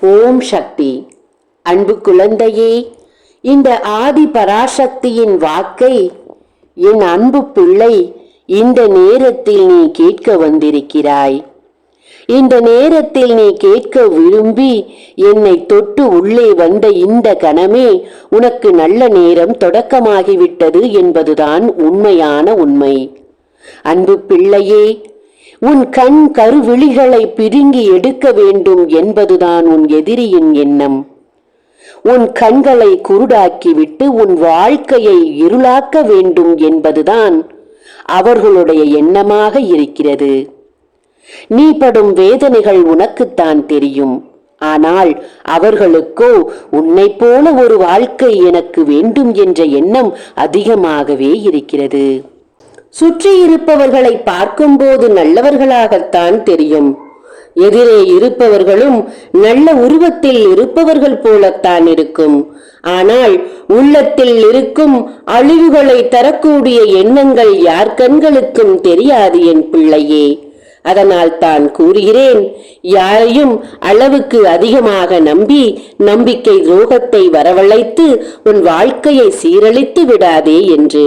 ஓம் சக்தி. அன்பு குழந்தையே, இந்த ஆதி பராசக்தியின் வாக்கை என் அன்பு பிள்ளை இந்த நேரத்தில் நீ கேட்க வந்திருக்கிறாய். இந்த நேரத்தில் நீ கேட்க விரும்பி என்னை தொட்டு உள்ளே வந்த இந்த கணமே உனக்கு நல்ல நேரம் தொடக்கமாகிவிட்டது என்பதுதான் உண்மையான உண்மை. அன்பு பிள்ளையே, உன் கண் கருவிழிகளை பிடுங்கி எடுக்க வேண்டும் என்பதுதான் உன் எதிரியின் எண்ணம். உன் கண்களை குருடாக்கிவிட்டு உன் வாழ்க்கையை இருளாக்க வேண்டும் என்பதுதான் அவர்களுடைய எண்ணமாக இருக்கிறது. நீ படும் வேதனைகள் உனக்குத்தான் தெரியும். ஆனால் அவர்களுக்கோ உன்னை போல ஒரு வாழ்க்கை எனக்கு வேண்டும் என்ற எண்ணம் அதிகமாகவே இருக்கிறது. சுற்றி இருப்பவர்களை பார்க்கும்போது நல்லவர்களாகத்தான் தெரியும். எதிரே இருப்பவர்களும் நல்ல உருவத்தில் இருப்பவர்கள் போலத்தான் இருக்கும். ஆனால் உள்ளத்தில் இருக்கும் அழிவுகளை தரக்கூடிய எண்ணங்கள் யார் கண்களுக்கும் தெரியாது என் பிள்ளையே. அதனால் தான் கூறுகிறேன், யாரையும் அளவுக்கு அதிகமாக நம்பி நம்பிக்கை துரோகத்தை வரவழைத்து உன் வாழ்க்கையை சீரழித்து விடாதே என்று.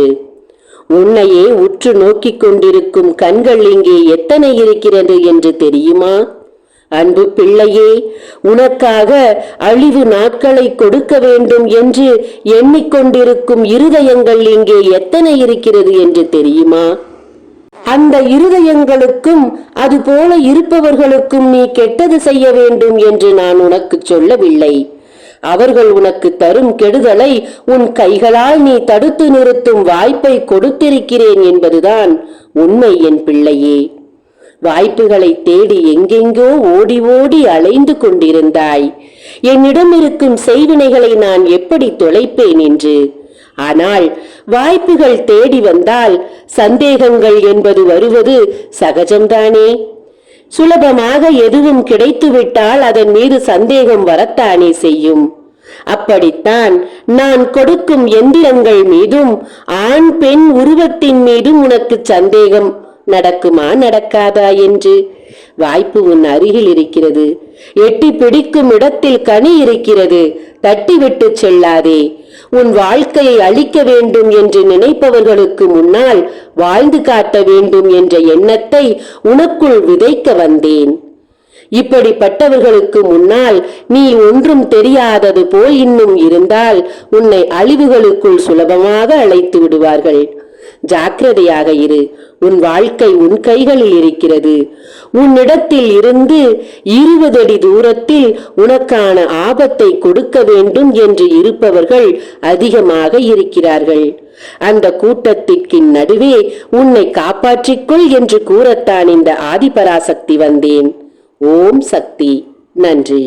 உன்னையே உற்று நோக்கிக் கொண்டிருக்கும் கண்கள் இங்கே எத்தனை இருக்கிறது என்று தெரியுமா? அன்பு பிள்ளையே, உனக்காக அழிவு நாட்களை கொடுக்க வேண்டும் என்று எண்ணிக்கொண்டிருக்கும் இருதயங்கள் இங்கே எத்தனை இருக்கிறது என்று தெரியுமா? அந்த இருதயங்களுக்கும் அதுபோல இருப்பவர்களுக்கும் நீ கெட்டது செய்ய வேண்டும் என்று நான் உனக்கு சொல்லவில்லை. அவர்கள் உனக்கு தரும் கெடுதலை உன் கைகளால் நீ தடுத்து நிறுத்தும் வாய்ப்பை கொடுத்திருக்கிறேன் என்பதுதான் உண்மை என் பிள்ளையே. வாய்ப்புகளை தேடி எங்கெங்கோ ஓடி ஓடி அலைந்து கொண்டிருந்தாய். என்னிடம் இருக்கும் செய்வினைகளை நான் எப்படி தொலைப்பேன் என்று. ஆனால் வாய்ப்புகள் தேடி வந்தால் சந்தேகங்கள் என்பது வருவது சகஜம்தானே. சுலபமாக எதுவும் கிடைத்துவிட்டால் அதன் மீது சந்தேகம் வரத்தானே செய்யும். அப்படித்தான் நான் கொடுக்கும் எந்திரங்கள் மீதும் ஆண் பெண் உருவத்தின் மீதும் உனக்கு சந்தேகம் நடக்குமா நடக்காதா என்று. வாய்ப்பு உன் அருகில் இருக்கிறது. எட்டி பிடிக்கும் இடத்தில் கனி இருக்கிறது. தட்டிவிட்டு செல்லாதே. உன் வாழ்க்கையை அழிக்க வேண்டும் என்று நினைப்பவர்களுக்கு முன்னால் வாழ்ந்து காட்ட வேண்டும் என்ற எண்ணத்தை உனக்குள் விதைக்க வந்தேன். இப்படிப்பட்டவர்களுக்கு முன்னால் நீ ஒன்றும் தெரியாதது போல் இன்னும் இருந்தால் உன்னை அழிவுகளுக்குள் சுலபமாக அழைத்து விடுவார்கள். ஜாக்கிரதையாக இரு. உன் வாழ்க்கை உன் கைகளில் இருக்கிறது. உன்னிடத்தில் இருந்து 20 அடி தூரத்தில் உனக்கான ஆபத்தை கொடுக்க வேண்டும் என்று இருப்பவர்கள் அதிகமாக இருக்கிறார்கள். அந்த கூட்டத்திற்கு நடுவே உன்னை காப்பாற்றிக்கொள் என்று கூறத்தான் இந்த ஆதிபராசக்தி வந்தேன். ஓம் சக்தி. நன்றி.